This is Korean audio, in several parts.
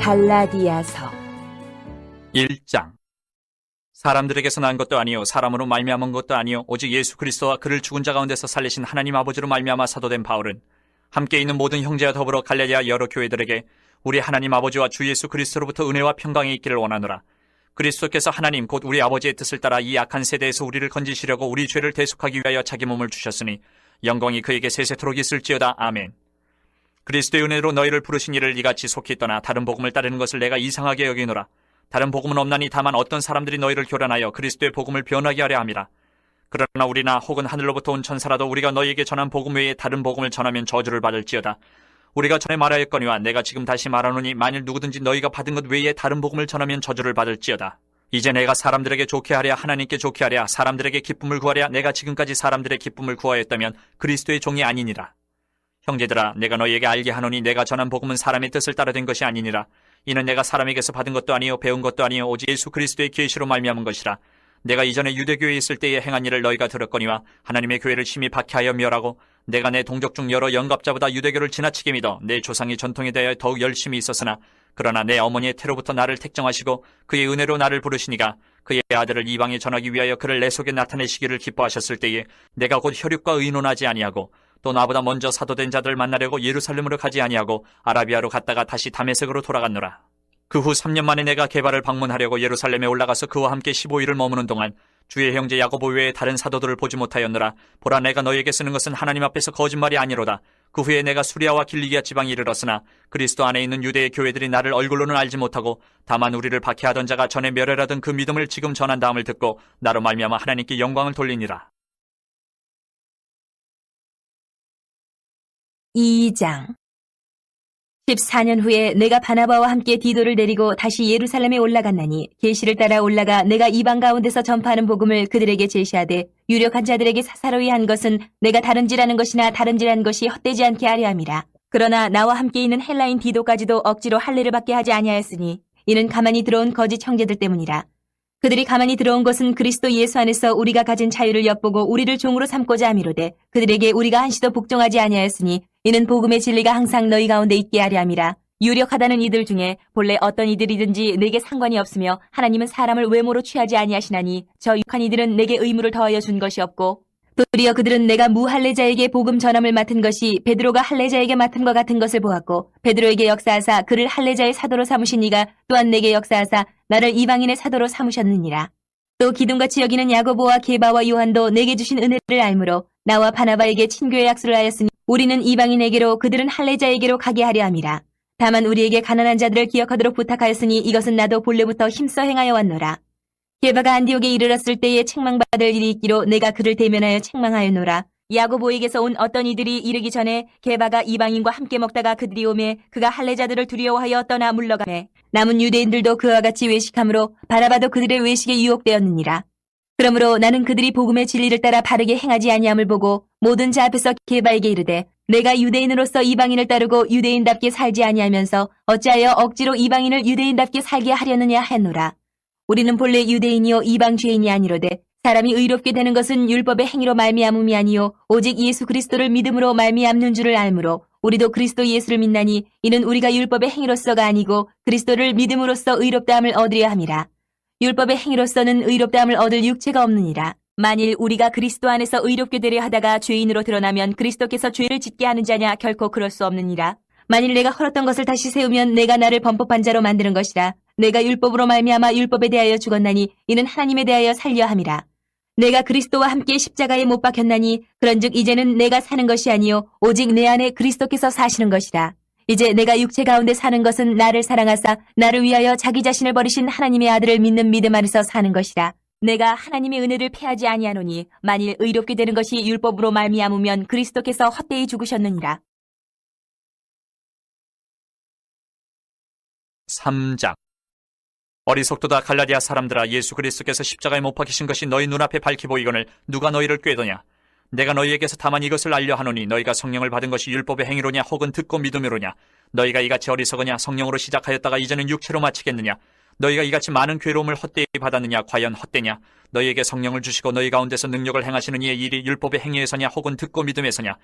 갈라디아서 1장. 사람들에게서 난 것도 아니요 사람으로 말미암은 것도 아니요 오직 예수 그리스도와 그를 죽은 자 가운데서 살리신 하나님 아버지로 말미암아 사도된 바울은 함께 있는 모든 형제와 더불어 갈라디아 여러 교회들에게 우리 하나님 아버지와 주 예수 그리스도로부터 은혜와 평강이 있기를 원하노라. 그리스도께서 하나님 곧 우리 아버지의 뜻을 따라 이 악한 세대에서 우리를 건지시려고 우리 죄를 대속하기 위하여 자기 몸을 주셨으니 영광이 그에게 세세토록 있을지어다. 아멘. 그리스도의 은혜로 너희를 부르신 이를 이같이 속히 떠나 다른 복음을 따르는 것을 내가 이상하게 여기노라. 다른 복음은 없나니 다만 어떤 사람들이 너희를 교란하여 그리스도의 복음을 변하게 하려 함이라. 그러나 우리나 혹은 하늘로부터 온 천사라도 우리가 너희에게 전한 복음 외에 다른 복음을 전하면 저주를 받을지어다. 우리가 전에 말하였거니와 내가 지금 다시 말하노니 만일 누구든지 너희가 받은 것 외에 다른 복음을 전하면 저주를 받을지어다. 이제 내가 사람들에게 좋게 하랴 하나님께 좋게 하랴 사람들에게 기쁨을 구하랴 내가 지금까지 사람들의 기쁨을 구하였다면 그리스도의 종이 아니니라. 형제들아 내가 너희에게 알게 하노니 내가 전한 복음은 사람의 뜻을 따라 된 것이 아니니라. 이는 내가 사람에게서 받은 것도 아니요 배운 것도 아니요 오직 예수 그리스도의 계시로 말미암은 것이라. 내가 이전에 유대교회에 있을 때에 행한 일을 너희가 들었거니와 하나님의 교회를 심히 박해하여 멸하고 내가 내 동족 중 여러 영갑자보다 유대교를 지나치게 믿어 내 조상의 전통에 대하여 더욱 열심히 있었으나 그러나 내 어머니의 태로부터 나를 택정하시고 그의 은혜로 나를 부르시니가 그의 아들을 이방에 전하기 위하여 그를 내 속에 나타내시기를 기뻐하셨을 때에 내가 곧 혈육과 의논하지 아니하고 또 나보다 먼저 사도된 자들을 만나려고 예루살렘으로 가지 아니하고 아라비아로 갔다가 다시 다메섹으로 돌아갔노라. 그 후 3년 만에 내가 게바를 방문하려고 예루살렘에 올라가서 그와 함께 15일을 머무는 동안 주의 형제 야고보 외에 다른 사도들을 보지 못하였노라. 보라 내가 너희에게 쓰는 것은 하나님 앞에서 거짓말이 아니로다. 그 후에 내가 수리아와 길리기아 지방에 이르렀으나 그리스도 안에 있는 유대의 교회들이 나를 얼굴로는 알지 못하고 다만 우리를 박해하던 자가 전에 멸혈하던 그 믿음을 지금 전한 다음을 듣고 나로 말미암아 하나님께 영광을 돌리니라. 2장 14년 후에 내가 바나바와 함께 디도를 데리고 다시 예루살렘에 올라갔나니 계시를 따라 올라가 내가 이방 가운데서 전파하는 복음을 그들에게 제시하되 유력한 자들에게 사사로이 한 것은 내가 다름질하는 것이나 다름질한 것이 헛되지 않게 하려 함이라. 그러나 나와 함께 있는 헬라인 디도까지도 억지로 할례를 받게 하지 아니하였으니 이는 가만히 들어온 거짓 형제들 때문이라. 그들이 가만히 들어온 것은 그리스도 예수 안에서 우리가 가진 자유를 엿보고 우리를 종으로 삼고자 함이로되 그들에게 우리가 한시도 복종하지 아니하였으니 이는 복음의 진리가 항상 너희 가운데 있게 하려 함이라. 유력하다는 이들 중에 본래 어떤 이들이든지 내게 상관이 없으며 하나님은 사람을 외모로 취하지 아니하시나니 저 육한 이들은 내게 의무를 더하여 준 것이 없고 도리어 그들은 내가 무할례자에게 복음 전함을 맡은 것이 베드로가 할례자에게 맡은 것 같은 것을 보았고 베드로에게 역사하사 그를 할례자의 사도로 삼으신 이가 또한 내게 역사하사 나를 이방인의 사도로 삼으셨느니라. 또 기둥같이 여기는 야고보와 게바와 요한도 내게 주신 은혜를 알므로 나와 바나바에게 친교의 약속을 하였으니 우리는 이방인에게로 그들은 할례자에게로 가게 하려 함이라. 다만 우리에게 가난한 자들을 기억하도록 부탁하였으니 이것은 나도 본래부터 힘써 행하여 왔노라. 게바가 안디옥에 이르렀을 때에 책망받을 일이 있기로 내가 그를 대면하여 책망하였노라. 야고보에게서 온 어떤 이들이 이르기 전에 게바가 이방인과 함께 먹다가 그들이 오매 그가 할례자들을 두려워하여 떠나 물러가매 남은 유대인들도 그와 같이 외식함으로 바나바도 그들의 외식에 유혹되었느니라. 그러므로 나는 그들이 복음의 진리를 따라 바르게 행하지 아니함을 보고 모든 자 앞에서 게바에게 이르되 내가 유대인으로서 이방인을 따르고 유대인답게 살지 아니하면서 어찌하여 억지로 이방인을 유대인답게 살게 하려느냐 했노라. 우리는 본래 유대인이요 이방 죄인이 아니로되 사람이 의롭게 되는 것은 율법의 행위로 말미암음이 아니요 오직 예수 그리스도를 믿음으로 말미암는 줄을 알므로 우리도 그리스도 예수를 믿나니 이는 우리가 율법의 행위로서가 아니고 그리스도를 믿음으로써 의롭다함을 얻으려 함이라. 율법의 행위로서는 의롭다함을 얻을 육체가 없느니라. 만일 우리가 그리스도 안에서 의롭게 되려 하다가 죄인으로 드러나면 그리스도께서 죄를 짓게 하는 자냐 결코 그럴 수 없느니라. 만일 내가 헐었던 것을 다시 세우면 내가 나를 범법한 자로 만드는 것이라. 내가 율법으로 말미암아 율법에 대하여 죽었나니 이는 하나님에 대하여 살려 함이라. 내가 그리스도와 함께 십자가에 못 박혔나니 그런즉 이제는 내가 사는 것이 아니요 오직 내 안에 그리스도께서 사시는 것이라. 이제 내가 육체 가운데 사는 것은 나를 사랑하사 나를 위하여 자기 자신을 버리신 하나님의 아들을 믿는 믿음 안에서 사는 것이라. 내가 하나님의 은혜를 패하지 아니하노니 만일 의롭게 되는 것이 율법으로 말미암으면 그리스도께서 헛되이 죽으셨느니라. 3장. 어리석도다 갈라디아 사람들아 예수 그리스도께서 십자가에 못 박히신 것이 너희 눈앞에 밝히 보이거늘 누가 너희를 꾀더냐. 내가 너희에게서 다만 이것을 알려 하노니 너희가 성령을 받은 것이 율법의 행위로냐 혹은 듣고 믿음으로냐. 너희가 이같이 어리석으냐. 성령으로 시작하였다가 이제는 육체로 마치겠느냐. 너희가 이같이 많은 괴로움을 헛되이 받았느냐. 과연 헛되냐. 너희에게 성령을 주시고 너희 가운데서 능력을 행하시는 이의 일이 율법의 행위에서냐 혹은 듣고 믿음에서냐.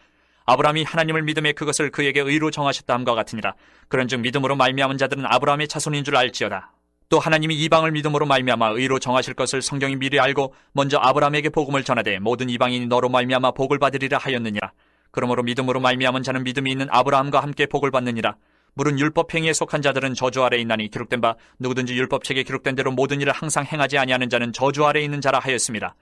아브라함이 하나님을 믿음에 그것을 그에게 의로 정하셨다 함과 같으니라. 그런즉 믿음으로 말미암은 자들은 아브라함의 자손인 줄 알지어다. 또 하나님이 이방을 믿음으로 말미암아 의로 정하실 것을 성경이 미리 알고 먼저 아브라함에게 복음을 전하되 모든 이방인이 너로 말미암아 복을 받으리라 하였느니라. 그러므로 믿음으로 말미암은 자는 믿음이 있는 아브라함과 함께 복을 받느니라. 물은 율법 행위에 속한 자들은 저주 아래에 있나니 기록된 바 누구든지 율법책에 기록된 대로 모든 일을 항상 행하지 아니하는 자는 저주 아래에 있는 자라 하였습니다.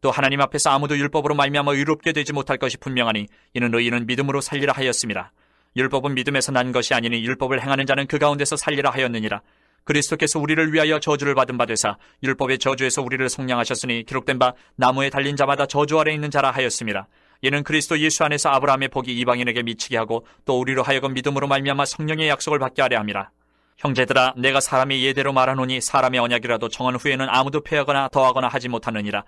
또 하나님 앞에서 아무도 율법으로 말미암아 의롭게 되지 못할 것이 분명하니 이는 의인은 믿음으로 살리라 하였습니다. 율법은 믿음에서 난 것이 아니니 율법을 행하는 자는 그 가운데서 살리라 하였느니라. 그리스도께서 우리를 위하여 저주를 받은 바 되사 율법의 저주에서 우리를 속량하셨으니 기록된 바 나무에 달린 자마다 저주 아래 있는 자라 하였습니다. 이는 그리스도 예수 안에서 아브라함의 복이 이방인에게 미치게 하고 또 우리로 하여금 믿음으로 말미암아 성령의 약속을 받게 하려 함이라. 형제들아, 내가 사람의 예대로 말하노니 사람의 언약이라도 정한 후에는 아무도 폐하거나 더하거나 하지 못하느니라.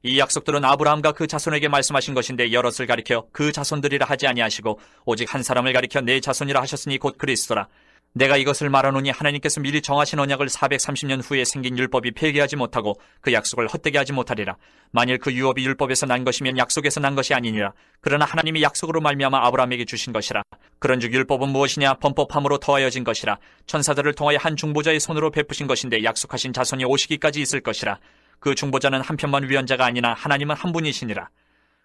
이 약속들은 아브라함과 그 자손에게 말씀하신 것인데 여럿을 가리켜 그 자손들이라 하지 아니하시고 오직 한 사람을 가리켜 내 자손이라 하셨으니 곧 그리스도라. 내가 이것을 말하노니 하나님께서 미리 정하신 언약을 430년 후에 생긴 율법이 폐기하지 못하고 그 약속을 헛되게 하지 못하리라. 만일 그 유업이 율법에서 난 것이면 약속에서 난 것이 아니니라. 그러나 하나님이 약속으로 말미암아 아브라함에게 주신 것이라. 그런즉 율법은 무엇이냐? 범법함으로 더하여진 것이라. 천사들을 통하여 한 중보자의 손으로 베푸신 것인데 약속하신 자손이 오시기까지 있을 것이라. 그 중보자는 한편만 위헌자가 아니나 하나님은 한 분이시니라.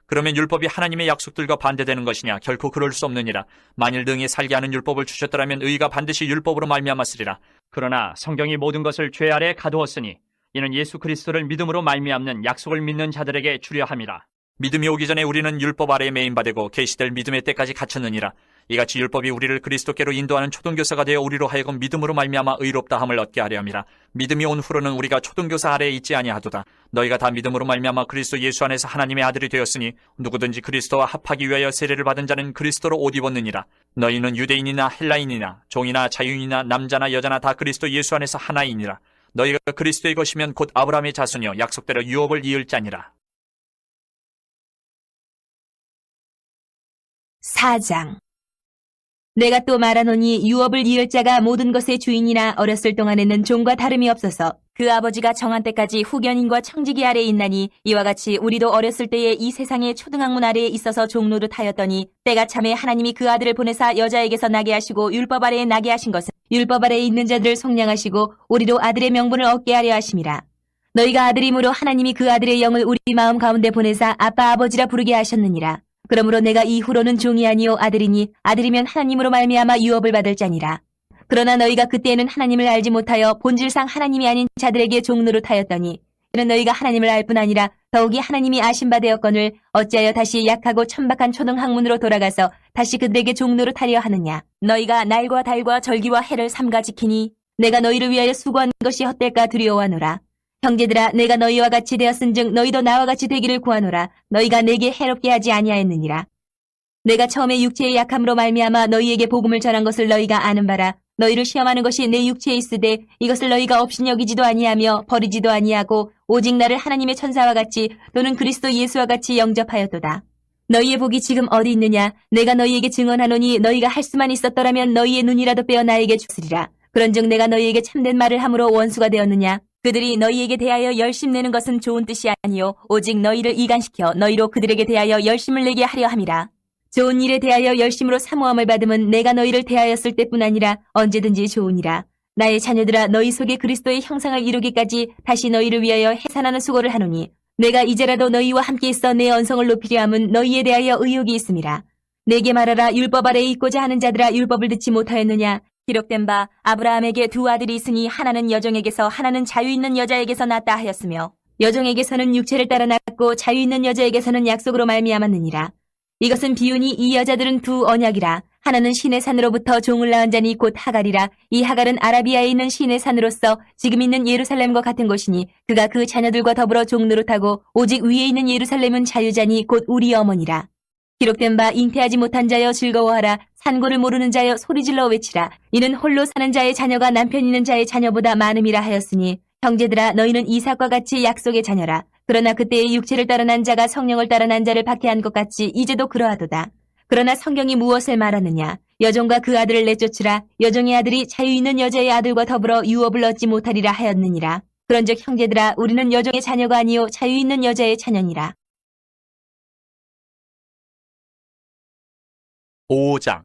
그러면 율법이 하나님의 약속들과 반대되는 것이냐? 결코 그럴 수 없느니라. 만일 능히 살게 하는 율법을 주셨더라면 의가 반드시 율법으로 말미암았으리라. 그러나 성경이 모든 것을 죄 아래 가두었으니 이는 예수 그리스도를 믿음으로 말미암는 약속을 믿는 자들에게 주려 함이라. 믿음이 오기 전에 우리는 율법 아래에 매인받고 계시될 믿음의 때까지 갇혔느니라. 이같이 율법이 우리를 그리스도께로 인도하는 초등교사가 되어 우리로 하여금 믿음으로 말미암아 의롭다함을 얻게 하려 함이라. 믿음이 온 후로는 우리가 초등교사 아래에 있지 아니하도다. 너희가 다 믿음으로 말미암아 그리스도 예수 안에서 하나님의 아들이 되었으니 누구든지 그리스도와 합하기 위하여 세례를 받은 자는 그리스도로 옷 입었느니라. 너희는 유대인이나 헬라인이나 종이나 자유인이나 남자나 여자나 다 그리스도 예수 안에서 하나이니라. 너희가 그리스도의 것이면 곧 아브라함의 자손이요 약속대로 유업을 이을 자니라. 4장. 내가 또 말하노니 유업을 이을 자가 모든 것의 주인이나 어렸을 동안에는 종과 다름이 없어서 그 아버지가 정한 때까지 후견인과 청지기 아래에 있나니 이와 같이 우리도 어렸을 때에 이 세상의 초등학문 아래에 있어서 종노릇하였더니 때가 참에 하나님이 그 아들을 보내사 여자에게서 나게 하시고 율법 아래에 나게 하신 것은 율법 아래에 있는 자들을 속량하시고 우리로 아들의 명분을 얻게 하려 하심이라. 너희가 아들이므로 하나님이 그 아들의 영을 우리 마음 가운데 보내사 아빠 아버지라 부르게 하셨느니라. 그러므로 내가 이후로는 종이 아니요 아들이니 아들이면 하나님으로 말미암아 유업을 받을 자니라. 그러나 너희가 그때에는 하나님을 알지 못하여 본질상 하나님이 아닌 자들에게 종노릇하였더니 이는 너희가 하나님을 알 뿐 아니라 더욱이 하나님이 아신 바 되었거늘 어찌하여 다시 약하고 천박한 초등학문으로 돌아가서 다시 그들에게 종노릇하려 하느냐. 너희가 날과 달과 절기와 해를 삼가 지키니 내가 너희를 위하여 수고한 것이 헛될까 두려워하노라. 형제들아, 내가 너희와 같이 되었은즉 너희도 나와 같이 되기를 구하노라. 너희가 내게 해롭게 하지 아니하였느니라. 내가 처음에 육체의 약함으로 말미암아 너희에게 복음을 전한 것을 너희가 아는 바라. 너희를 시험하는 것이 내 육체에 있으되 이것을 너희가 업신여기지도 아니하며 버리지도 아니하고 오직 나를 하나님의 천사와 같이 또는 그리스도 예수와 같이 영접하였도다. 너희의 복이 지금 어디 있느냐? 내가 너희에게 증언하노니 너희가 할 수만 있었더라면 너희의 눈이라도 빼어 나에게 주으리라. 그런즉 내가 너희에게 참된 말을 함으로 원수가 되었느냐? 그들이 너희에게 대하여 열심내는 것은 좋은 뜻이 아니요 오직 너희를 이간시켜 너희로 그들에게 대하여 열심을 내게 하려 함이라. 좋은 일에 대하여 열심으로 사모함을 받음은 내가 너희를 대하였을 때뿐 아니라 언제든지 좋으니라. 나의 자녀들아, 너희 속에 그리스도의 형상을 이루기까지 다시 너희를 위하여 해산하는 수고를 하노니 내가 이제라도 너희와 함께 있어 내 언성을 높이려 함은 너희에 대하여 의욕이 있음이라. 내게 말하라. 율법 아래에 있고자 하는 자들아, 율법을 듣지 못하였느냐? 기록된 바 아브라함에게 두 아들이 있으니 하나는 여종에게서 하나는 자유 있는 여자에게서 났다 하였으며 여종에게서는 육체를 따라 났고 자유 있는 여자에게서는 약속으로 말미암았느니라. 이것은 비유니 이 여자들은 두 언약이라. 하나는 신의 산으로부터 종을 낳은 자니 곧 하갈이라. 이 하갈은 아라비아에 있는 신의 산으로서 지금 있는 예루살렘과 같은 곳이니 그가 그 자녀들과 더불어 종노릇하고 오직 위에 있는 예루살렘은 자유자니 곧 우리 어머니라. 기록된 바 잉태하지 못한 자여 즐거워하라. 산고를 모르는 자여 소리질러 외치라. 이는 홀로 사는 자의 자녀가 남편 있는 자의 자녀보다 많음이라 하였으니 형제들아, 너희는 이삭과 같이 약속의 자녀라. 그러나 그때의 육체를 따라 난 자가 성령을 따라 난 자를 박해한 것 같이 이제도 그러하도다. 그러나 성경이 무엇을 말하느냐? 여종과 그 아들을 내쫓으라. 여종의 아들이 자유 있는 여자의 아들과 더불어 유업을 얻지 못하리라 하였느니라. 그런즉 형제들아, 우리는 여종의 자녀가 아니요 자유 있는 여자의 자녀니라. 5장.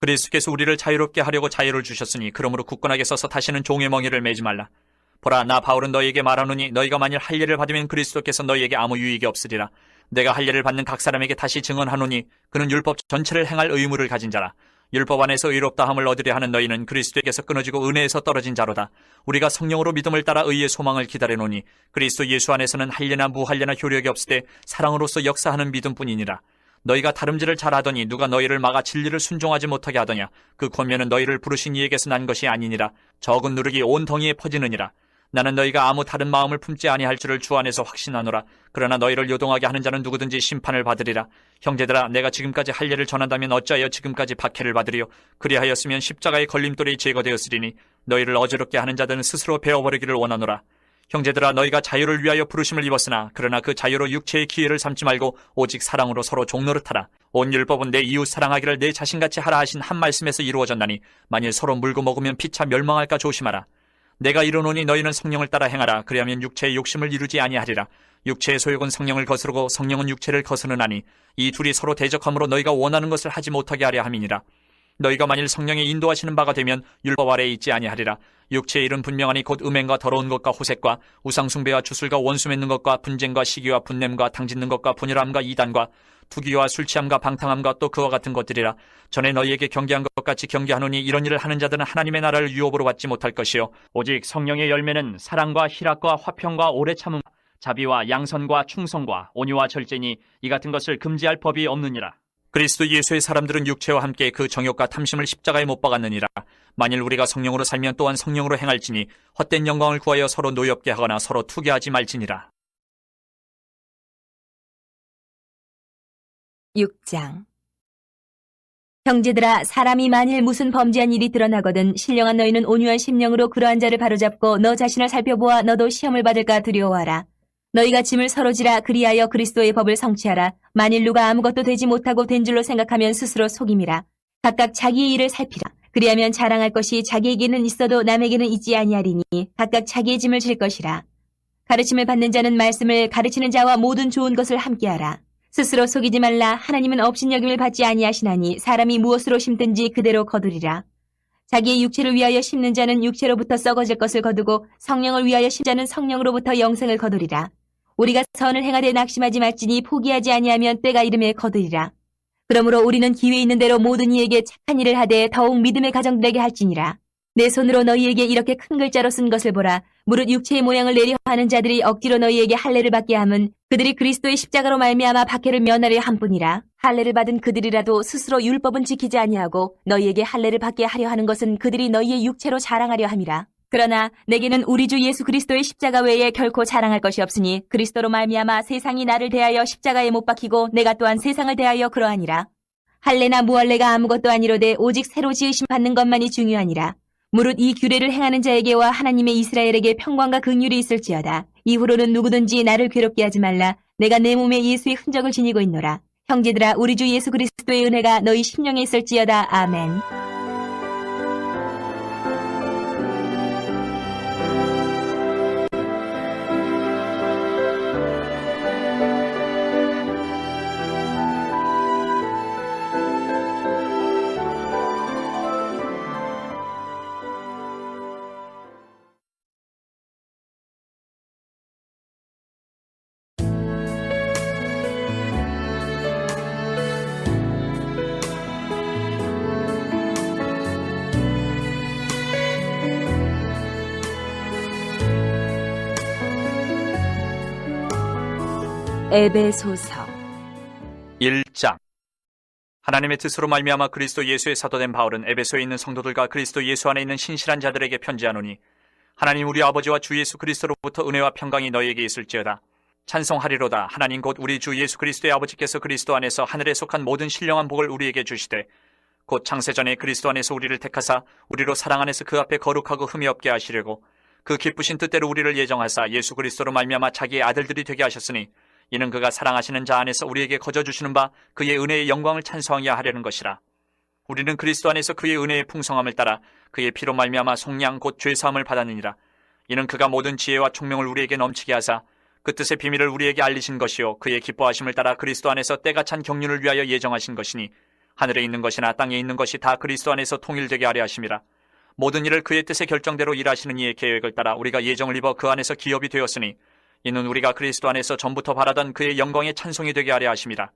그리스도께서 우리를 자유롭게 하려고 자유를 주셨으니 그러므로 굳건하게 서서 다시는 종의 멍에를 매지 말라. 보라, 나 바울은 너희에게 말하노니 너희가 만일 할례를 받으면 그리스도께서 너희에게 아무 유익이 없으리라. 내가 할례를 받는 각 사람에게 다시 증언하노니 그는 율법 전체를 행할 의무를 가진 자라. 율법 안에서 의롭다함을 얻으려 하는 너희는 그리스도에게서 끊어지고 은혜에서 떨어진 자로다. 우리가 성령으로 믿음을 따라 의의 소망을 기다려노니 그리스도 예수 안에서는 할례나 무할례나 효력이 없으되 사랑으로서 역사하는 믿음뿐이니라. 너희가 다름질을 잘하더니 누가 너희를 막아 진리를 순종하지 못하게 하더냐. 그 권면은 너희를 부르신 이에게서 난 것이 아니니라. 적은 누룩이 온 덩이에 퍼지느니라. 나는 너희가 아무 다른 마음을 품지 아니할 줄을 주 안에서 확신하노라. 그러나 너희를 요동하게 하는 자는 누구든지 심판을 받으리라. 형제들아, 내가 지금까지 할례를 전한다면 어찌하여 지금까지 박해를 받으리요. 그리하였으면 십자가의 걸림돌이 제거되었으리니 너희를 어지럽게 하는 자들은 스스로 베어버리기를 원하노라. 형제들아, 너희가 자유를 위하여 부르심을 입었으나 그러나 그 자유로 육체의 기회를 삼지 말고 오직 사랑으로 서로 종노릇하라. 온 율법은 내 이웃 사랑하기를 내 자신같이 하라 하신 한 말씀에서 이루어졌나니 만일 서로 물고 먹으면 피차 멸망할까 조심하라. 내가 이르노니 너희는 성령을 따라 행하라. 그리하면 육체의 욕심을 이루지 아니하리라. 육체의 소욕은 성령을 거스르고 성령은 육체를 거스르나니 이 둘이 서로 대적함으로 너희가 원하는 것을 하지 못하게 하려 함이니라. 너희가 만일 성령의 인도하시는 바가 되면 율법 아래에 있지 아니하리라. 육체의 일은 분명하니 곧 음행과 더러운 것과 호색과 우상숭배와 주술과 원수 맺는 것과 분쟁과 시기와 분냄과 당짓는 것과 분열함과 이단과 투기와 술취함과 방탕함과 또 그와 같은 것들이라. 전에 너희에게 경계한 것 같이 경계하노니 이런 일을 하는 자들은 하나님의 나라를 유업으로 받지 못할 것이요 오직 성령의 열매는 사랑과 희락과 화평과 오래 참음 자비와 양선과 충성과 온유와 절제니 이 같은 것을 금지할 법이 없느니라. 그리스도 예수의 사람들은 육체와 함께 그 정욕과 탐심을 십자가에 못 박았느니라. 만일 우리가 성령으로 살면 또한 성령으로 행할지니 헛된 영광을 구하여 서로 노엽게 하거나 서로 투기하지 말지니라. 6장. 형제들아, 사람이 만일 무슨 범죄한 일이 드러나거든 신령한 너희는 온유한 심령으로 그러한 자를 바로잡고 너 자신을 살펴보아 너도 시험을 받을까 두려워하라. 너희가 짐을 서로 지라. 그리하여 그리스도의 법을 성취하라. 만일 누가 아무것도 되지 못하고 된 줄로 생각하면 스스로 속임이라. 각각 자기의 일을 살피라. 그리하면 자랑할 것이 자기에게는 있어도 남에게는 있지 아니하리니 각각 자기의 짐을 질 것이라. 가르침을 받는 자는 말씀을 가르치는 자와 모든 좋은 것을 함께하라. 스스로 속이지 말라. 하나님은 업신여김을 받지 아니하시나니 사람이 무엇으로 심든지 그대로 거두리라. 자기의 육체를 위하여 심는 자는 육체로부터 썩어질 것을 거두고 성령을 위하여 심는 자는 성령으로부터 영생을 거두리라. 우리가 선을 행하되 낙심하지 말지니 포기하지 아니하면 때가 이름에 거두리라. 그러므로 우리는 기회 있는 대로 모든 이에게 착한 일을 하되 더욱 믿음의 가정들에게 할지니라. 내 손으로 너희에게 이렇게 큰 글자로 쓴 것을 보라. 무릇 육체의 모양을 내려 하는 자들이 억지로 너희에게 할례를 받게 함은 그들이 그리스도의 십자가로 말미암아 박해를 면하려 함뿐이라. 할례를 받은 그들이라도 스스로 율법은 지키지 아니하고 너희에게 할례를 받게 하려 하는 것은 그들이 너희의 육체로 자랑하려 함이라. 그러나 내게는 우리 주 예수 그리스도의 십자가 외에 결코 자랑할 것이 없으니 그리스도로 말미암아 세상이 나를 대하여 십자가에 못 박히고 내가 또한 세상을 대하여 그러하니라. 할례나 무할례가 아무것도 아니로되 오직 새로 지으심 받는 것만이 중요하니라. 무릇 이 규례를 행하는 자에게와 하나님의 이스라엘에게 평강과 긍휼이 있을지어다. 이후로는 누구든지 나를 괴롭게 하지 말라. 내가 내 몸에 예수의 흔적을 지니고 있노라. 형제들아, 우리 주 예수 그리스도의 은혜가 너희 심령에 있을지어다. 아멘. 에베소서 1장. 하나님의 뜻으로 말미암아 그리스도 예수의 사도된 바울은 에베소에 있는 성도들과 그리스도 예수 안에 있는 신실한 자들에게 편지하노니 하나님 우리 아버지와 주 예수 그리스도로부터 은혜와 평강이 너희에게 있을지어다. 찬송하리로다. 하나님 곧 우리 주 예수 그리스도의 아버지께서 그리스도 안에서 하늘에 속한 모든 신령한 복을 우리에게 주시되 곧 창세전에 그리스도 안에서 우리를 택하사 우리로 사랑 안에서 그 앞에 거룩하고 흠이 없게 하시려고 그 기쁘신 뜻대로 우리를 예정하사 예수 그리스도로 말미암아 자기의 아들들이 되게 하셨으니 이는 그가 사랑하시는 자 안에서 우리에게 거저주시는 바 그의 은혜의 영광을 찬송하게 하려는 것이라. 우리는 그리스도 안에서 그의 은혜의 풍성함을 따라 그의 피로 말미암아 속량 곧 죄사함을 받았느니라. 이는 그가 모든 지혜와 총명을 우리에게 넘치게 하사 그 뜻의 비밀을 우리에게 알리신 것이요 그의 기뻐하심을 따라 그리스도 안에서 때가 찬 경륜을 위하여 예정하신 것이니 하늘에 있는 것이나 땅에 있는 것이 다 그리스도 안에서 통일되게 하려 하심이라. 모든 일을 그의 뜻의 결정대로 일하시는 이의 계획을 따라 우리가 예정을 입어 그 안에서 기업이 되었으니 이는 우리가 그리스도 안에서 전부터 바라던 그의 영광의 찬송이 되게 하려 하심이라.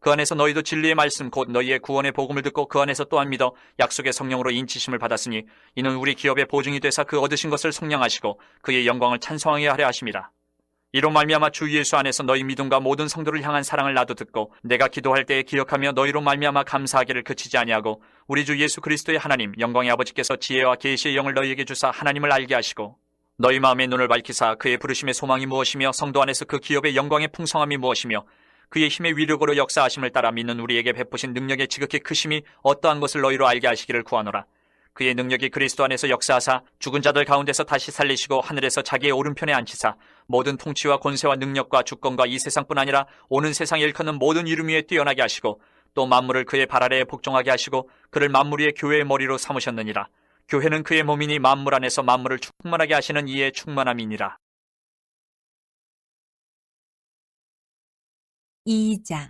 그 안에서 너희도 진리의 말씀 곧 너희의 구원의 복음을 듣고 그 안에서 또한 믿어 약속의 성령으로 인치심을 받았으니 이는 우리 기업의 보증이 되사 그 얻으신 것을 속량하시고 그의 영광을 찬송하게 하려 하심이라. 이로 말미암아 주 예수 안에서 너희 믿음과 모든 성도를 향한 사랑을 나도 듣고 내가 기도할 때에 기억하며 너희로 말미암아 감사하기를 그치지 아니하고 우리 주 예수 그리스도의 하나님 영광의 아버지께서 지혜와 계시의 영을 너희에게 주사 하나님을 알게 하시고 너희 마음의 눈을 밝히사 그의 부르심의 소망이 무엇이며 성도 안에서 그 기업의 영광의 풍성함이 무엇이며 그의 힘의 위력으로 역사하심을 따라 믿는 우리에게 베푸신 능력의 지극히 크심이 어떠한 것을 너희로 알게 하시기를 구하노라. 그의 능력이 그리스도 안에서 역사하사 죽은 자들 가운데서 다시 살리시고 하늘에서 자기의 오른편에 앉히사 모든 통치와 권세와 능력과 주권과 이 세상뿐 아니라 오는 세상에 일컫는 모든 이름 위에 뛰어나게 하시고 또 만물을 그의 발 아래에 복종하게 하시고 그를 만물 위의 교회의 머리로 삼으셨느니라. 교회는 그의 몸이니 만물 안에서 만물을 충만하게 하시는 이의 충만함이니라. 2장.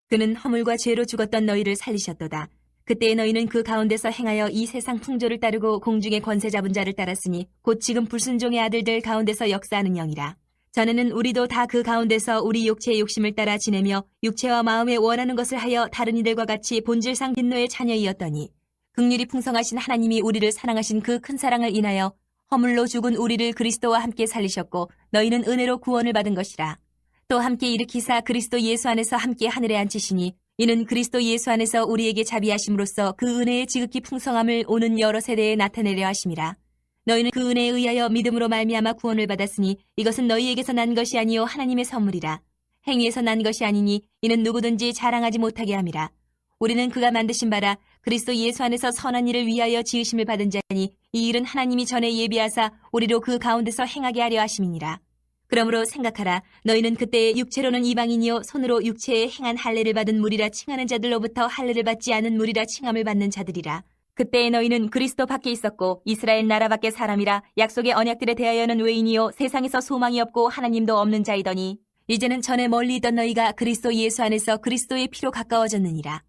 그는 허물과 죄로 죽었던 너희를 살리셨도다. 그때의 너희는 그 가운데서 행하여 이 세상 풍조를 따르고 공중의 권세 잡은 자를 따랐으니 곧 지금 불순종의 아들들 가운데서 역사하는 영이라. 전에는 우리도 다 그 가운데서 우리 육체의 욕심을 따라 지내며 육체와 마음에 원하는 것을 하여 다른 이들과 같이 본질상 진노의 자녀이었더니 긍휼이 풍성하신 하나님이 우리를 사랑하신 그 큰 사랑을 인하여 허물로 죽은 우리를 그리스도와 함께 살리셨고 너희는 은혜로 구원을 받은 것이라. 또 함께 일으키사 그리스도 예수 안에서 함께 하늘에 앉히시니 이는 그리스도 예수 안에서 우리에게 자비하심으로써 그 은혜의 지극히 풍성함을 오는 여러 세대에 나타내려 하심이라. 너희는 그 은혜에 의하여 믿음으로 말미암아 구원을 받았으니 이것은 너희에게서 난 것이 아니요 하나님의 선물이라. 행위에서 난 것이 아니니 이는 누구든지 자랑하지 못하게 함이라. 우리는 그가 만드신 바라 그리스도 예수 안에서 선한 일을 위하여 지으심을 받은 자니 이 일은 하나님이 전에 예비하사 우리로 그 가운데서 행하게 하려 하심이니라. 그러므로 생각하라. 너희는 그때의 육체로는 이방인이요 손으로 육체에 행한 할례를 받은 무리라 칭하는 자들로부터 할례를 받지 않은 무리라 칭함을 받는 자들이라. 그때의 너희는 그리스도 밖에 있었고 이스라엘 나라 밖의 사람이라 약속의 언약들에 대하여는 외인이요 세상에서 소망이 없고 하나님도 없는 자이더니 이제는 전에 멀리 있던 너희가 그리스도 예수 안에서 그리스도의 피로 가까워졌느니라.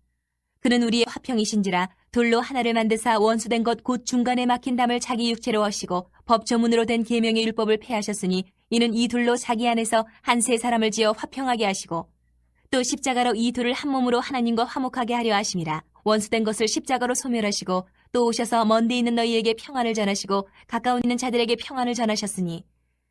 그는 우리의 화평이신지라 돌로 하나를 만드사 원수된 것 곧 중간에 막힌 담을 자기 육체로 하시고 법조문으로 된 계명의 율법을 폐하셨으니 이는 이 둘로 자기 안에서 한 세 사람을 지어 화평하게 하시고 또 십자가로 이 둘을 한 몸으로 하나님과 화목하게 하려 하심이라. 원수된 것을 십자가로 소멸하시고 또 오셔서 먼데 있는 너희에게 평안을 전하시고 가까운 있는 자들에게 평안을 전하셨으니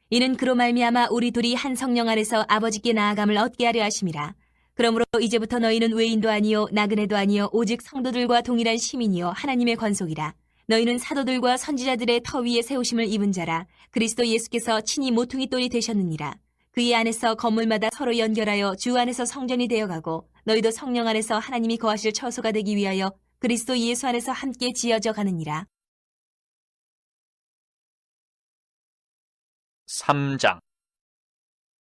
이는 그로 말미암아 우리 둘이 한 성령 안에서 아버지께 나아감을 얻게 하려 하심이라. 그러므로 이제부터 너희는 외인도 아니요 나그네도 아니요 오직 성도들과 동일한 시민이요 하나님의 권속이라. 너희는 사도들과 선지자들의 터 위에 세우심을 입은 자라. 그리스도 예수께서 친히 모퉁이 돌이 되셨느니라. 그의 안에서 건물마다 서로 연결하여 주 안에서 성전이 되어가고 너희도 성령 안에서 하나님이 거하실 처소가 되기 위하여 그리스도 예수 안에서 함께 지어져 가느니라. 3장.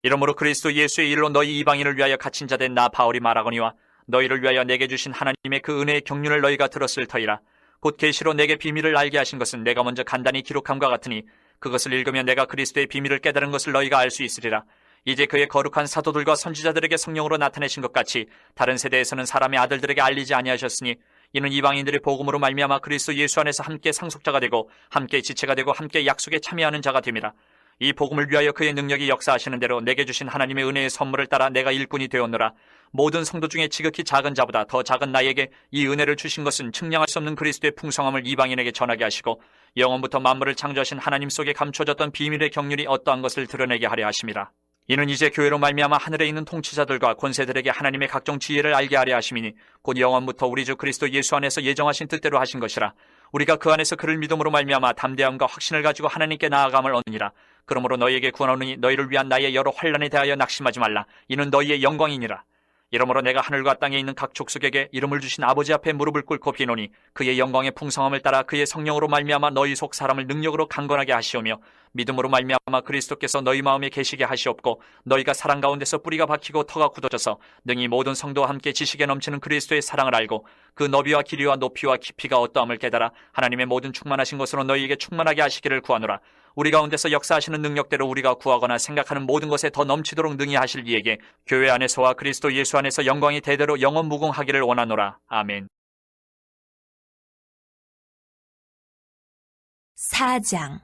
이러므로 그리스도 예수의 일로 너희 이방인을 위하여 갇힌 자 된 나 바울이 말하거니와 너희를 위하여 내게 주신 하나님의 그 은혜의 경륜을 너희가 들었을 터이라. 곧 계시로 내게 비밀을 알게 하신 것은 내가 먼저 간단히 기록함과 같으니 그것을 읽으면 내가 그리스도의 비밀을 깨달은 것을 너희가 알 수 있으리라. 이제 그의 거룩한 사도들과 선지자들에게 성령으로 나타내신 것 같이 다른 세대에서는 사람의 아들들에게 알리지 아니하셨으니 이는 이방인들의 복음으로 말미암아 그리스도 예수 안에서 함께 상속자가 되고 함께 지체가 되고 함께 약속에 참여하는 자가 됨이라. 이 복음을 위하여 그의 능력이 역사하시는 대로 내게 주신 하나님의 은혜의 선물을 따라 내가 일꾼이 되었노라. 모든 성도 중에 지극히 작은 자보다 더 작은 나에게 이 은혜를 주신 것은 측량할 수 없는 그리스도의 풍성함을 이방인에게 전하게 하시고 영원부터 만물을 창조하신 하나님 속에 감춰졌던 비밀의 경륜이 어떠한 것을 드러내게 하려 하심이라. 이는 이제 교회로 말미암아 하늘에 있는 통치자들과 권세들에게 하나님의 각종 지혜를 알게 하려 하심이니 곧 영원부터 우리 주 그리스도 예수 안에서 예정하신 뜻대로 하신 것이라. 우리가 그 안에서 그를 믿음으로 말미암아 담대함과 확신을 가지고 하나님께 나아감을 얻느니라. 그러므로 너희에게 구하노니 너희를 위한 나의 여러 환난에 대하여 낙심하지 말라. 이는 너희의 영광이니라. 이러므로 내가 하늘과 땅에 있는 각 족속에게 이름을 주신 아버지 앞에 무릎을 꿇고 비노니 그의 영광의 풍성함을 따라 그의 성령으로 말미암아 너희 속 사람을 능력으로 강건하게 하시오며 믿음으로 말미암아 그리스도께서 너희 마음에 계시게 하시옵고 너희가 사랑 가운데서 뿌리가 박히고 터가 굳어져서 능히 모든 성도와 함께 지식에 넘치는 그리스도의 사랑을 알고 그 너비와 길이와 높이와 깊이가 어떠함을 깨달아 하나님의 모든 충만하신 것으로 너희에게 충만하게 하시기를 구하노라. 우리 가운데서 역사하시는 능력대로 우리가 구하거나 생각하는 모든 것에 더 넘치도록 능히 하실 이에게 교회 안에서와 그리스도 예수 안에서 영광이 대대로 영원 무궁하기를 원하노라. 아멘. 4장.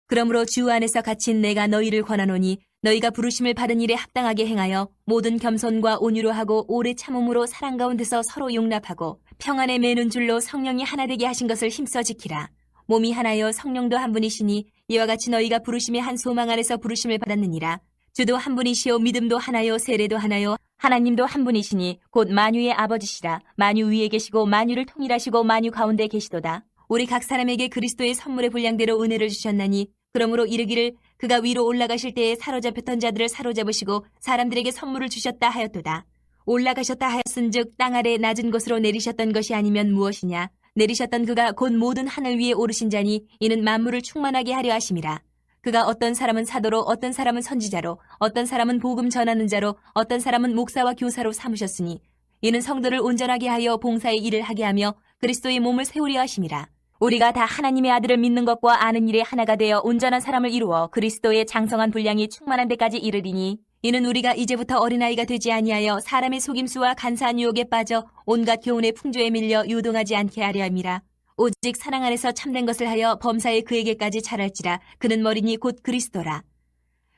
그러므로 주 안에서 갇힌 내가 너희를 권하노니 너희가 부르심을 받은 일에 합당하게 행하여 모든 겸손과 온유로 하고 오래 참음으로 사랑 가운데서 서로 용납하고 평안에 매는 줄로 성령이 하나 되게 하신 것을 힘써 지키라. 몸이 하나여 성령도 한 분이시니 이와 같이 너희가 부르심의 한 소망 안에서 부르심을 받았느니라. 주도 한 분이시요 믿음도 하나요 세례도 하나요 하나님도 한 분이시니 곧 만유의 아버지시라. 만유 위에 계시고 만유를 통일하시고 만유 가운데 계시도다. 우리 각 사람에게 그리스도의 선물의 분량대로 은혜를 주셨나니 그러므로 이르기를 그가 위로 올라가실 때에 사로잡혔던 자들을 사로잡으시고 사람들에게 선물을 주셨다 하였도다. 올라가셨다 하였은즉 땅 아래 낮은 곳으로 내리셨던 것이 아니면 무엇이냐. 내리셨던 그가 곧 모든 하늘 위에 오르신 자니 이는 만물을 충만하게 하려 하심이라. 그가 어떤 사람은 사도로 어떤 사람은 선지자로 어떤 사람은 복음 전하는 자로 어떤 사람은 목사와 교사로 삼으셨으니 이는 성도를 온전하게 하여 봉사의 일을 하게 하며 그리스도의 몸을 세우려 하심이라. 우리가 다 하나님의 아들을 믿는 것과 아는 일에 하나가 되어 온전한 사람을 이루어 그리스도의 장성한 분량이 충만한 데까지 이르리니 이는 우리가 이제부터 어린아이가 되지 아니하여 사람의 속임수와 간사한 유혹에 빠져 온갖 교훈의 풍조에 밀려 유동하지 않게 하려 함이라. 오직 사랑 안에서 참된 것을 하여 범사에 그에게까지 자랄지라. 그는 머리니 곧 그리스도라.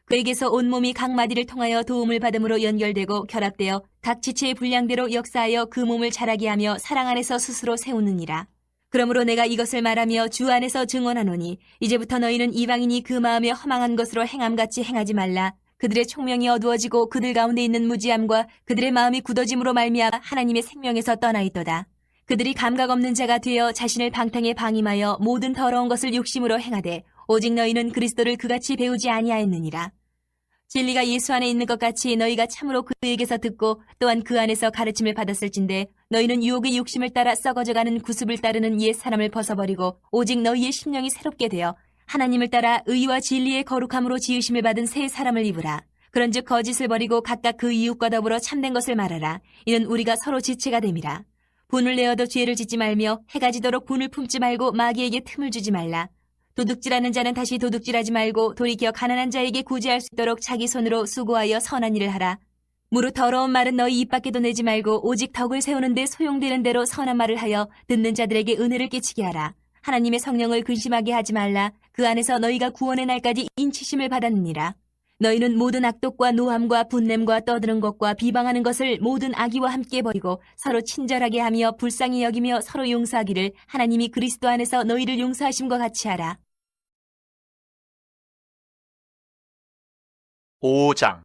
그에게서 온몸이 각 마디를 통하여 도움을 받음으로 연결되고 결합되어 각 지체의 분량대로 역사하여 그 몸을 자라게 하며 사랑 안에서 스스로 세우느니라. 그러므로 내가 이것을 말하며 주 안에서 증언하노니 이제부터 너희는 이방인이 그 마음에 허망한 것으로 행함같이 행하지 말라. 그들의 총명이 어두워지고 그들 가운데 있는 무지함과 그들의 마음이 굳어짐으로 말미암아 하나님의 생명에서 떠나 있도다. 그들이 감각 없는 자가 되어 자신을 방탕에 방임하여 모든 더러운 것을 욕심으로 행하되 오직 너희는 그리스도를 그같이 배우지 아니하였느니라. 진리가 예수 안에 있는 것 같이 너희가 참으로 그에게서 듣고 또한 그 안에서 가르침을 받았을진데 너희는 유혹의 욕심을 따라 썩어져가는 구습을 따르는 옛 사람을 벗어버리고 오직 너희의 심령이 새롭게 되어 하나님을 따라 의와 진리의 거룩함으로 지으심을 받은 새 사람을 입으라. 그런즉 거짓을 버리고 각각 그 이웃과 더불어 참된 것을 말하라. 이는 우리가 서로 지체가 됨이라. 분을 내어도 죄를 짓지 말며 해가 지도록 분을 품지 말고 마귀에게 틈을 주지 말라. 도둑질하는 자는 다시 도둑질하지 말고 돌이켜 가난한 자에게 구제할 수 있도록 자기 손으로 수고하여 선한 일을 하라. 무릇 더러운 말은 너희 입 밖에도 내지 말고 오직 덕을 세우는 데 소용되는 대로 선한 말을 하여 듣는 자들에게 은혜를 끼치게 하라. 하나님의 성령을 근심하게 하지 말라. 그 안에서 너희가 구원의 날까지 인치심을 받았느니라. 너희는 모든 악독과 노함과 분냄과 떠드는 것과 비방하는 것을 모든 악의와 함께 버리고 서로 친절하게 하며 불쌍히 여기며 서로 용서하기를 하나님이 그리스도 안에서 너희를 용서하심과 같이 하라. 5장.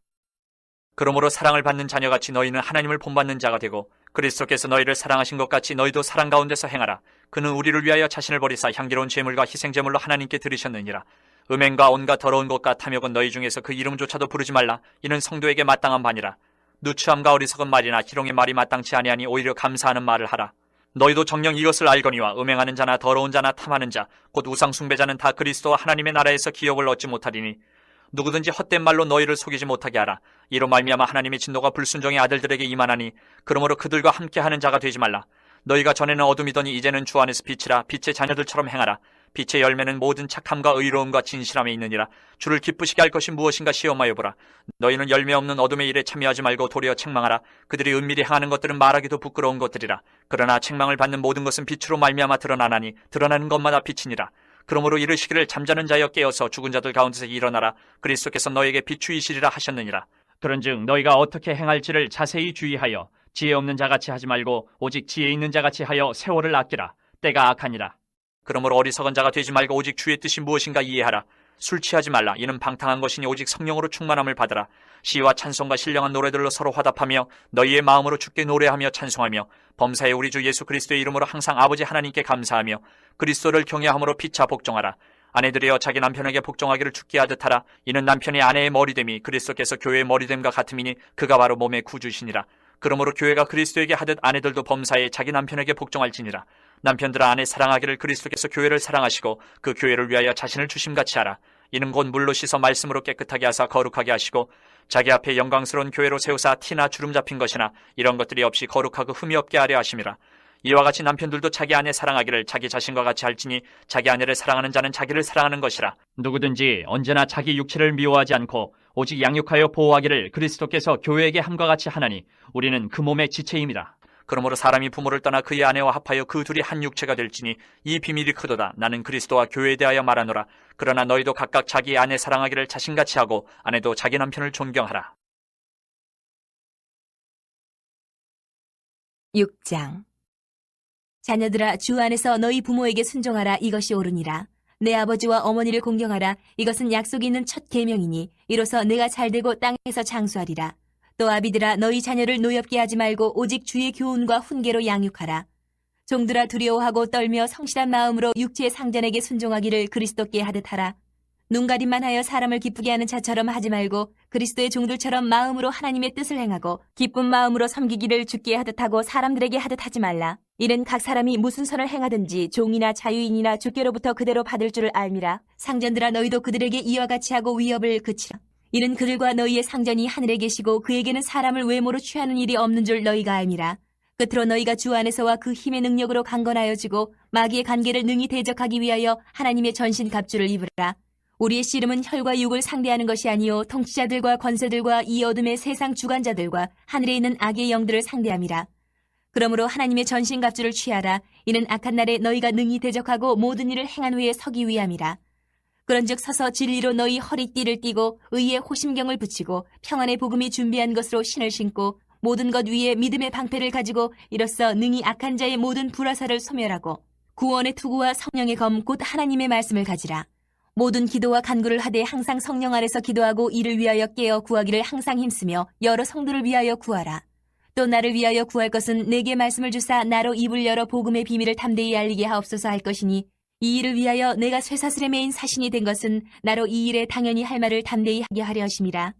그러므로 사랑을 받는 자녀같이 너희는 하나님을 본받는 자가 되고 그리스도께서 너희를 사랑하신 것 같이 너희도 사랑 가운데서 행하라. 그는 우리를 위하여 자신을 버리사 향기로운 제물과 희생제물로 하나님께 드리셨느니라. 음행과 온갖 더러운 것과 탐욕은 너희 중에서 그 이름조차도 부르지 말라. 이는 성도에게 마땅한 바니라. 누추함과 어리석은 말이나 희롱의 말이 마땅치 아니하니 오히려 감사하는 말을 하라. 너희도 정녕 이것을 알거니와 음행하는 자나 더러운 자나 탐하는 자 곧 우상 숭배자는 다 그리스도와 하나님의 나라에서 기업을 얻지 못하리니 누구든지 헛된 말로 너희를 속이지 못하게 하라. 이로 말미암아 하나님의 진노가 불순종의 아들들에게 임하나니 그러므로 그들과 함께하는 자가 되지 말라. 너희가 전에는 어둠이더니 이제는 주 안에서 빛이라. 빛의 자녀들처럼 행하라. 빛의 열매는 모든 착함과 의로움과 진실함에 있느니라. 주를 기쁘시게 할 것이 무엇인가 시험하여 보라. 너희는 열매 없는 어둠의 일에 참여하지 말고 도리어 책망하라. 그들이 은밀히 행하는 것들은 말하기도 부끄러운 것들이라. 그러나 책망을 받는 모든 것은 빛으로 말미암아 드러나나니 드러나는 것마다 빛이니라. 그러므로 이르시기를 잠자는 자여 깨어서 죽은 자들 가운데서 일어나라. 그리스도께서 너희에게 비추이시리라 하셨느니라. 그런즉 너희가 어떻게 행할지를 자세히 주의하여 지혜 없는 자같이 하지 말고 오직 지혜 있는 자같이 하여 세월을 아끼라. 때가 악하니라. 그러므로 어리석은 자가 되지 말고 오직 주의 뜻이 무엇인가 이해하라. 술 취하지 말라. 이는 방탕한 것이니 오직 성령으로 충만함을 받으라. 시와 찬송과 신령한 노래들로 서로 화답하며 너희의 마음으로 주께 노래하며 찬송하며 범사에 우리 주 예수 그리스도의 이름으로 항상 아버지 하나님께 감사하며 그리스도를 경외함으로 피차 복종하라. 아내들이여 자기 남편에게 복종하기를 죽게 하듯 하라. 이는 남편이 아내의 머리됨이 그리스도께서 교회의 머리됨과 같음이니 그가 바로 몸의 구주시니라. 그러므로 교회가 그리스도에게 하듯 아내들도 범사에 자기 남편에게 복종할지니라. 남편들아 아내 사랑하기를 그리스도께서 교회를 사랑하시고 그 교회를 위하여 자신을 주심같이 하라. 이는 곧 물로 씻어 말씀으로 깨끗하게 하사 거룩하게 하시고 자기 앞에 영광스러운 교회로 세우사 티나 주름 잡힌 것이나 이런 것들이 없이 거룩하고 흠이 없게 하려 하심이라. 이와 같이 남편들도 자기 아내 사랑하기를 자기 자신과 같이 할지니 자기 아내를 사랑하는 자는 자기를 사랑하는 것이라. 누구든지 언제나 자기 육체를 미워하지 않고 오직 양육하여 보호하기를 그리스도께서 교회에게 함과 같이 하나니 우리는 그 몸의 지체임이라. 그러므로 사람이 부모를 떠나 그의 아내와 합하여 그 둘이 한 육체가 될지니 이 비밀이 크도다. 나는 그리스도와 교회에 대하여 말하노라. 그러나 너희도 각각 자기 아내 사랑하기를 자신같이 하고 아내도 자기 남편을 존경하라. 6장. 자녀들아, 주 안에서 너희 부모에게 순종하라. 이것이 옳으니라. 내 아버지와 어머니를 공경하라. 이것은 약속이 있는 첫 계명이니 이로써 내가 잘되고 땅에서 장수하리라. 또 아비들아, 너희 자녀를 노엽게 하지 말고 오직 주의 교훈과 훈계로 양육하라. 종들아, 두려워하고 떨며 성실한 마음으로 육체의 상전에게 순종하기를 그리스도께 하듯 하라. 눈가림만 하여 사람을 기쁘게 하는 자처럼 하지 말고 그리스도의 종들처럼 마음으로 하나님의 뜻을 행하고 기쁜 마음으로 섬기기를 주께 하듯 하고 사람들에게 하듯 하지 말라. 이는 각 사람이 무슨 선을 행하든지 종이나 자유인이나 주께로부터 그대로 받을 줄을 알미라. 상전들아, 너희도 그들에게 이와 같이 하고 위협을 그치라. 이는 그들과 너희의 상전이 하늘에 계시고 그에게는 사람을 외모로 취하는 일이 없는 줄 너희가 알미라. 끝으로 너희가 주 안에서와 그 힘의 능력으로 강건하여지고 마귀의 관계를 능히 대적하기 위하여 하나님의 전신 갑주를 입으라. 우리의 씨름은 혈과 육을 상대하는 것이 아니요 통치자들과 권세들과 이 어둠의 세상 주관자들과 하늘에 있는 악의 영들을 상대함이라. 그러므로 하나님의 전신 갑주를 취하라. 이는 악한 날에 너희가 능히 대적하고 모든 일을 행한 후에 서기 위함이라. 그런즉 서서 진리로 너희 허리띠를 띠고 의의 호심경을 붙이고 평안의 복음이 준비한 것으로 신을 신고 모든 것 위에 믿음의 방패를 가지고 이로써 능히 악한 자의 모든 불화살을 소멸하고 구원의 투구와 성령의 검 곧 하나님의 말씀을 가지라. 모든 기도와 간구를 하되 항상 성령 아래서 기도하고 이를 위하여 깨어 구하기를 항상 힘쓰며 여러 성도를 위하여 구하라. 또 나를 위하여 구할 것은 내게 말씀을 주사 나로 입을 열어 복음의 비밀을 담대히 알리게 하옵소서 할 것이니 이 일을 위하여 내가 쇠사슬에 매인 사신이 된 것은 나로 이 일에 당연히 할 말을 담대히 하게 하려 하심이라.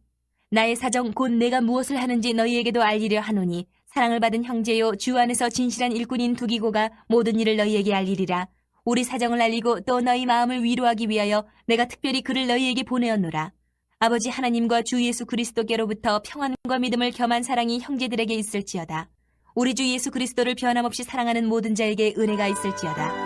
나의 사정 곧 내가 무엇을 하는지 너희에게도 알리려 하노니 사랑을 받은 형제요 주 안에서 진실한 일꾼인 두기고가 모든 일을 너희에게 알리리라. 우리 사정을 알리고 또 너희 마음을 위로하기 위하여 내가 특별히 그를 너희에게 보내었노라. 아버지 하나님과 주 예수 그리스도께로부터 평안과 믿음을 겸한 사랑이 형제들에게 있을지어다. 우리 주 예수 그리스도를 변함없이 사랑하는 모든 자에게 은혜가 있을지어다.